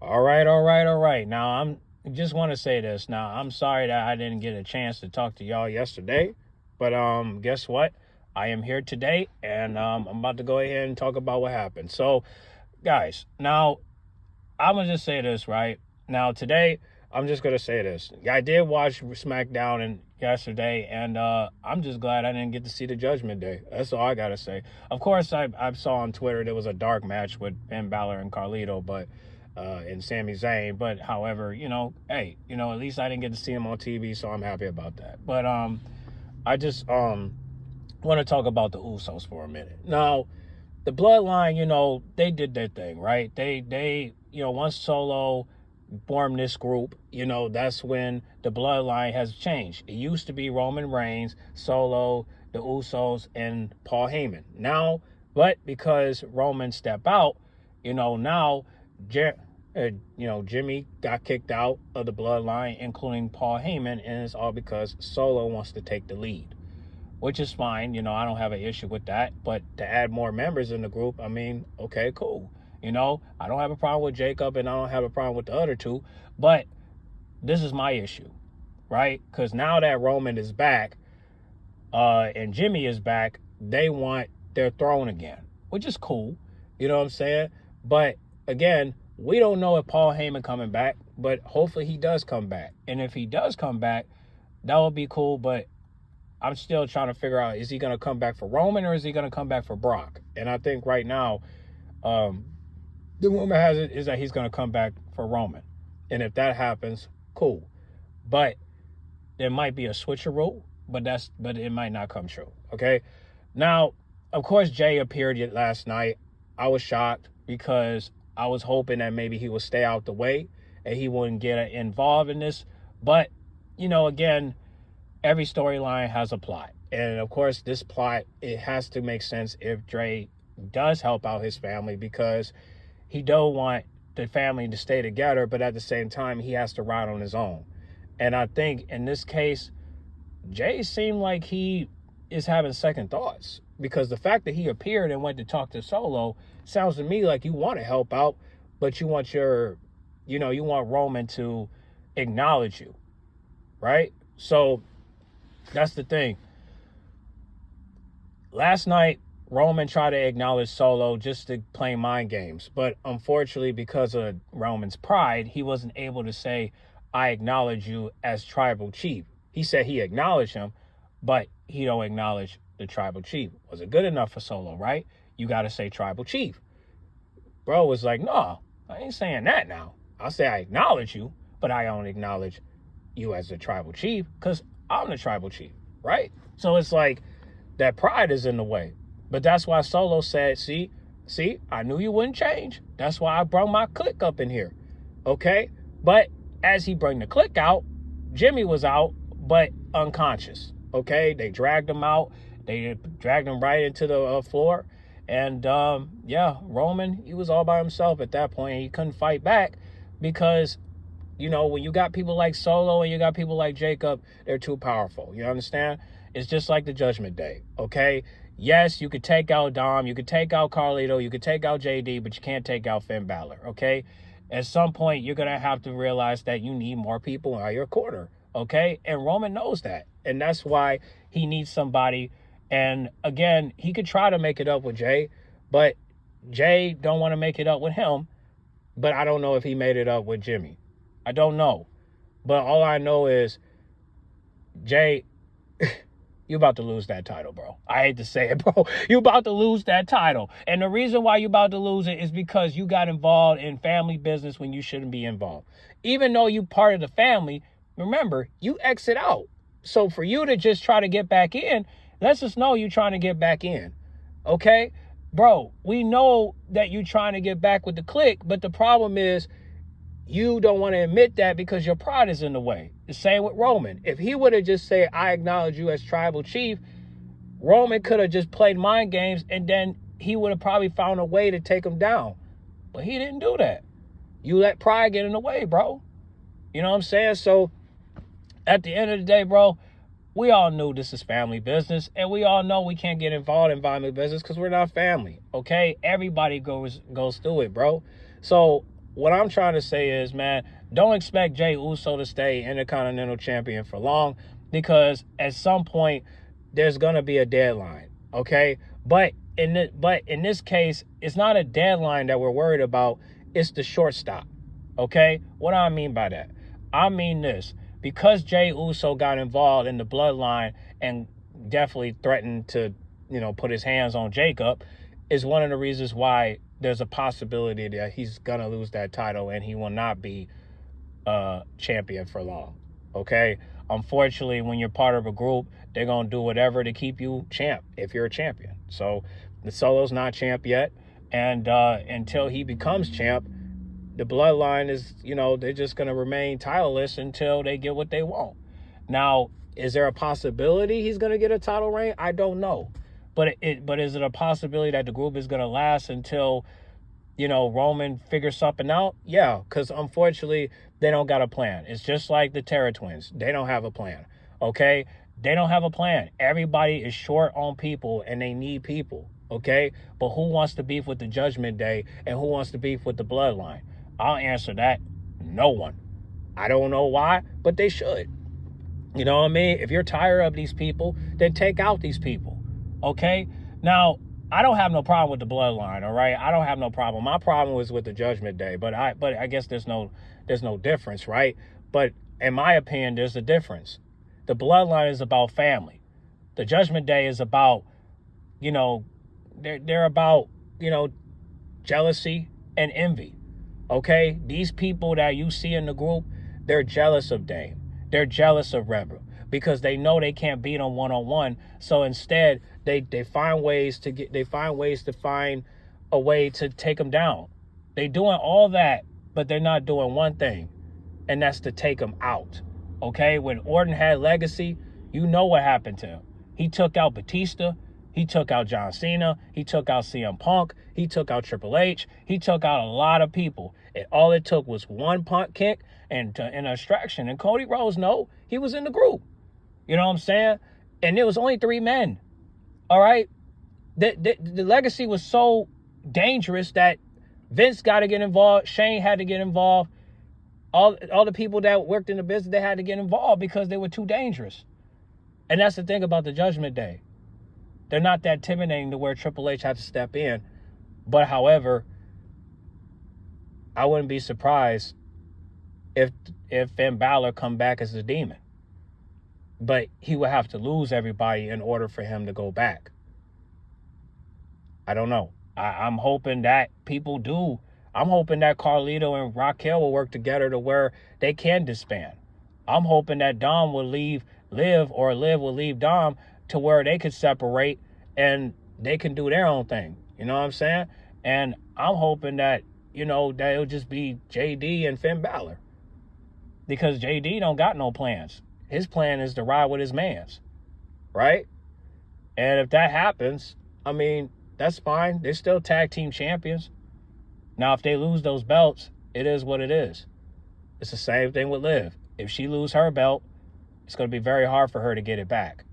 All right. Now, just want to say this. Now, I'm sorry that I didn't get a chance to talk to y'all yesterday, but guess what? I am here today, and I'm about to go ahead and talk about what happened. So, guys, now I'm gonna just say this, right? Now, today, I'm just gonna say this. I did watch SmackDown yesterday, and I'm just glad I didn't get to see the Judgment Day. That's all I gotta say. Of course, I saw on Twitter there was a dark match with Finn Balor and Carlito, but and Sami Zayn. But however, hey, at least I didn't get to see him on TV, so I'm happy about that. But I just want to talk about the Usos for a minute. Now, the Bloodline, they did their thing, right? They once Solo formed this group, that's when the Bloodline has changed. It used to be Roman Reigns, Solo, the Usos, and Paul Heyman. Now, but because Roman stepped out, now Jimmy got kicked out of the Bloodline, including Paul Heyman, and it's all because Solo wants to take the lead, which is fine. I don't have an issue with that. But to add more members in the group, I mean, okay, cool. I don't have a problem with Jacob, and I don't have a problem with the other two. But this is my issue, right? Because now that Roman is back and Jimmy is back, they want their throne again, which is cool. You know what I'm saying? But again, we don't know if Paul Heyman coming back, but hopefully he does come back. And if he does come back, that would be cool. But I'm still trying to figure out, is he going to come back for Roman or is he going to come back for Brock? And I think right now, the rumor has it is that he's going to come back for Roman. And if that happens, cool. But there might be a switcheroo, but it might not come true. Okay. Now, of course, Jay appeared last night. I was shocked because I was hoping that maybe he would stay out the way and he wouldn't get involved in this. But, again, every storyline has a plot. And, of course, this plot, it has to make sense if Dre does help out his family, because he don't want the family to stay together, but at the same time, he has to ride on his own. And I think in this case, Jay seemed like he is having second thoughts, because the fact that he appeared and went to talk to Solo sounds to me like you want to help out, but you want you want Roman to acknowledge you, right? So that's the thing. Last night, Roman tried to acknowledge Solo just to play mind games, but unfortunately, because of Roman's pride, he wasn't able to say, I acknowledge you as tribal chief. He said he acknowledged him, but he don't acknowledge the tribal chief. Was it good enough for Solo, right? You got to say tribal chief. Bro was like, no, I ain't saying that now. I'll say I acknowledge you, but I don't acknowledge you as the tribal chief because I'm the tribal chief, right? So it's like that pride is in the way. But that's why Solo said, see, I knew you wouldn't change. That's why I brought my clique up in here, okay? But as he brought the clique out, Jimmy was out, but unconscious, okay? They dragged him out. They dragged him right into the floor. And, Roman, he was all by himself at that point. He couldn't fight back because, when you got people like Solo and you got people like Jacob, they're too powerful. You understand? It's just like the Judgment Day, okay? Yes, you could take out Dom, you could take out Carlito, you could take out JD, but you can't take out Finn Balor, okay? At some point, you're going to have to realize that you need more people in your corner, okay? And Roman knows that. And that's why he needs somebody. And again, he could try to make it up with Jay, but Jay don't want to make it up with him. But I don't know if he made it up with Jimmy. I don't know. But all I know is, Jay, you about to lose that title, bro. I hate to say it, bro. You about to lose that title. And the reason why you about to lose it is because you got involved in family business when you shouldn't be involved. Even though you part of the family, remember, you exit out. So for you to just try to get back in, let's just know you're trying to get back in. Okay? Bro, we know that you're trying to get back with the clique, but the problem is you don't want to admit that because your pride is in the way. The same with Roman. If he would have just said, I acknowledge you as tribal chief, Roman could have just played mind games and then he would have probably found a way to take him down. But he didn't do that. You let pride get in the way, bro. You know what I'm saying? So at the end of the day, bro, we all knew this is family business, and we all know we can't get involved in family business because we're not family, okay? Everybody goes through it, bro. So what I'm trying to say is, man, don't expect Jey Uso to stay Intercontinental Champion for long, because at some point there's gonna be a deadline, okay? But in this case, it's not a deadline that we're worried about. It's the shortstop, okay? What do I mean by that? I mean this: because Jey Uso got involved in the bloodline and definitely threatened to, put his hands on Jacob, is one of the reasons why there's a possibility that he's gonna lose that title and he will not be champion for long. Okay? Unfortunately, when you're part of a group, they're gonna do whatever to keep you champ if you're a champion. So the Solo's not champ yet, and until he becomes champ, the bloodline is, they're just gonna remain titleless until they get what they want. Now, is there a possibility he's gonna get a title reign? I don't know. But is it a possibility that the group is gonna last until, Roman figures something out? Yeah, because unfortunately, they don't got a plan. It's just like the Terra Twins. They don't have a plan, okay? They don't have a plan. Everybody is short on people, and they need people, okay? But who wants to beef with the Judgment Day, and who wants to beef with the Bloodline? I'll answer that. No one. I don't know why, but they should. You know what I mean? If you're tired of these people, then take out these people, okay? Now, I don't have no problem with the bloodline, all right? I don't have no problem. My problem was with the Judgment Day, but I guess there's no difference, right? But in my opinion, there's a difference. The bloodline is about family. The Judgment Day is about, they're about, jealousy and envy, okay? These people that you see in the group, they're jealous of Dame. They're jealous of Rebel because they know they can't beat them one-on-one. So instead, they find ways to find a way to take them down. They doing all that, but they're not doing one thing, and that's to take them out. Okay? When Orton had Legacy, you know what happened to him. He took out Batista. He took out John Cena. He took out CM Punk. He took out Triple H. He took out a lot of people. And all it took was one punt kick and an distraction. And Cody Rhodes, no, he was in the group. You know what I'm saying? And there was only 3 men. All right? The Legacy was so dangerous that Vince got to get involved. Shane had to get involved. All the people that worked in the business, they had to get involved because they were too dangerous. And that's the thing about the Judgment Day. They're not that intimidating to where Triple H had to step in. But however, I wouldn't be surprised if Finn Balor come back as a demon. But he would have to lose everybody in order for him to go back. I don't know. I'm hoping that people do. I'm hoping that Carlito and Raquel will work together to where they can disband. I'm hoping that Dom will leave Liv, or Liv will leave Dom, to where they could separate and they can do their own thing. You know what I'm saying? And I'm hoping that, that it'll just be JD and Finn Balor. Because JD don't got no plans. His plan is to ride with his mans. Right? And if that happens, I mean, that's fine. They're still tag team champions. Now, if they lose those belts, it is what it is. It's the same thing with Liv. If she lose her belt, it's going to be very hard for her to get it back.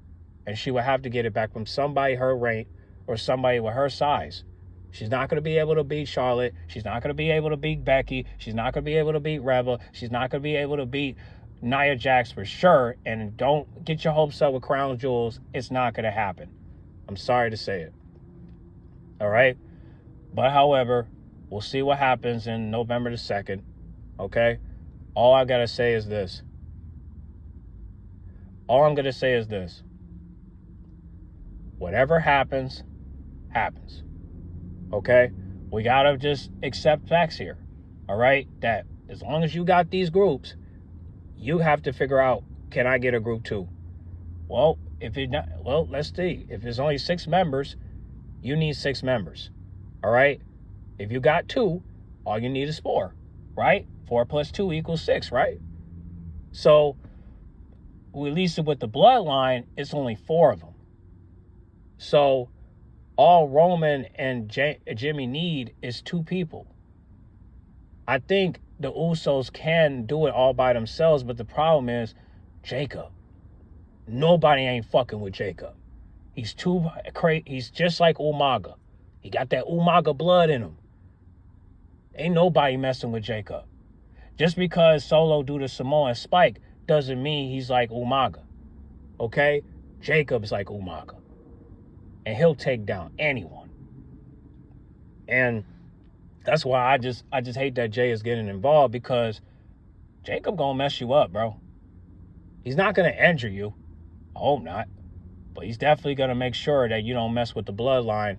And she will have to get it back from somebody her rank or somebody with her size. She's not going to be able to beat Charlotte. She's not going to be able to beat Becky. She's not going to be able to beat Rebel. She's not going to be able to beat Nia Jax for sure. And don't get your hopes up with Crown Jewels. It's not going to happen. I'm sorry to say it. All right? But however, we'll see what happens in November the 2nd. Okay? All I got to say is this. Whatever happens, happens. Okay? We got to just accept facts here. All right? That as long as you got these groups, you have to figure out, can I get a group 2? Well, let's see. If there's only 6 members, you need 6 members. All right? If you got 2, all you need is 4, right? 4 plus 2 equals 6, right? So, at least with the bloodline, it's only 4 of them. So, all Roman and Jimmy need is 2 people. I think the Usos can do it all by themselves, but the problem is Jacob. Nobody ain't fucking with Jacob. He's too crazy. He's just like Umaga. He got that Umaga blood in him. Ain't nobody messing with Jacob. Just because Solo do the Samoan spike doesn't mean he's like Umaga. Okay? Jacob's like Umaga. And he'll take down anyone. And that's why I just hate that Jay is getting involved, because Jacob gonna mess you up, bro. He's not gonna injure you. I hope not. But he's definitely gonna make sure that you don't mess with the bloodline,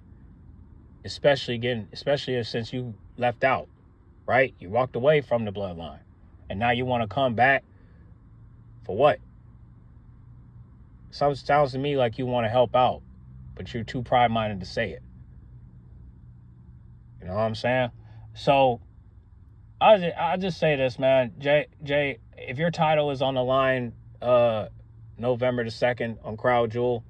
especially since you left out, right? You walked away from the bloodline. And now you want to come back for what? Sounds to me like you want to help out, but you're too pride-minded to say it. You know what I'm saying? So I just say this, man. Jay, if your title is on the line November the 2nd on Crown Jewel,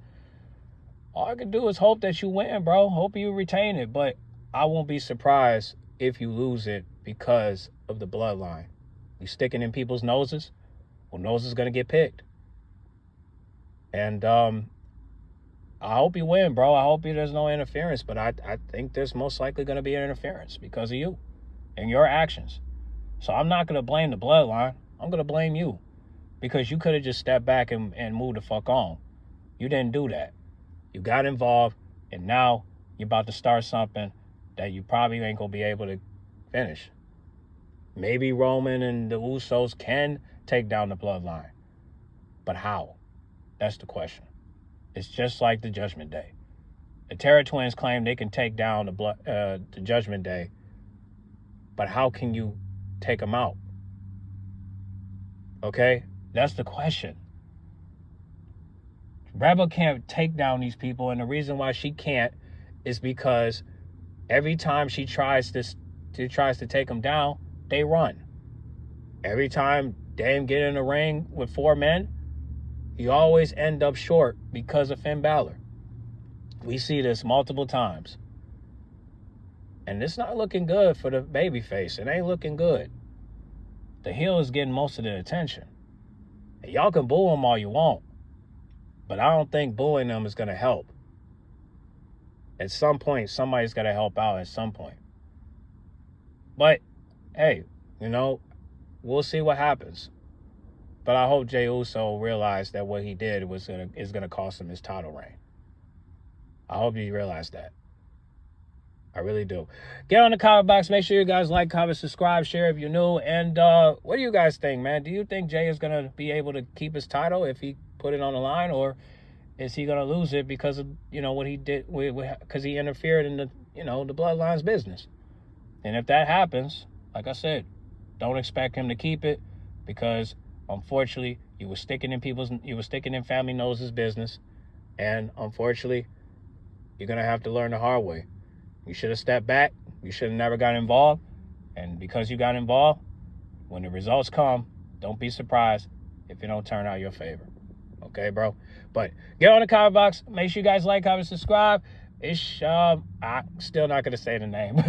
all I can do is hope that you win, bro. Hope you retain it. But I won't be surprised if you lose it because of the bloodline. You sticking in people's noses, well, nose is going to get picked. And I hope you win, bro. I hope there's no interference. But I think there's most likely going to be an interference because of you and your actions. So I'm not going to blame the bloodline. I'm going to blame you, because you could have just stepped back and moved the fuck on. You didn't do that. You got involved, and now you're about to start something that you probably ain't going to be able to finish. Maybe Roman and the Usos can take down the bloodline. But how? That's the question. It's just like the Judgment Day. The Terror Twins claim they can take down the Judgment Day. But how can you take them out? Okay? That's the question. Rebel can't take down these people, and the reason why she can't is because every time she tries to take them down, they run. Every time Dame get in the ring with 4 men, he always end up short because of Finn Balor. We see this multiple times. And it's not looking good for the babyface. It ain't looking good. The heel is getting most of the attention. And y'all can boo them all you want, but I don't think booing them is going to help. At some point, somebody's got to help out at some point. But, hey, you know, we'll see what happens. But I hope Jey Uso realized that what he did is gonna cost him his title reign. I hope you realize that. I really do. Get on the comment box. Make sure you guys like, comment, subscribe, share if you're new. And what do you guys think, man? Do you think Jay is going to be able to keep his title if he put it on the line? Or is he going to lose it because of, you know, what he did, because he interfered in the, you know, the bloodline's business? And if that happens, like I said, don't expect him to keep it, because unfortunately, you were sticking in family noses business. And unfortunately, you're going to have to learn the hard way. You should have stepped back. You should have never got involved. And because you got involved, when the results come, don't be surprised if it don't turn out your favor. Okay, bro? But get on the comment box. Make sure you guys like, comment, subscribe. I'm still not going to say the name.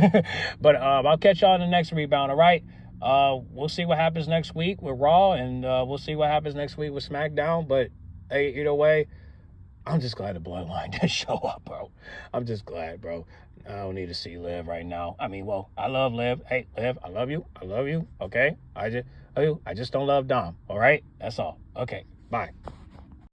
But I'll catch y'all in the next rebound, all right? We'll see what happens next week with Raw, and we'll see what happens next week with Smackdown. But hey, either way, I'm just glad the bloodline didn't show up, bro. I'm just glad, bro. I don't need to see Liv right now. I mean, well, I love Liv. Hey, Liv, I love you. I love you. Okay? I just don't love Dom. All right? That's all. Okay. Bye.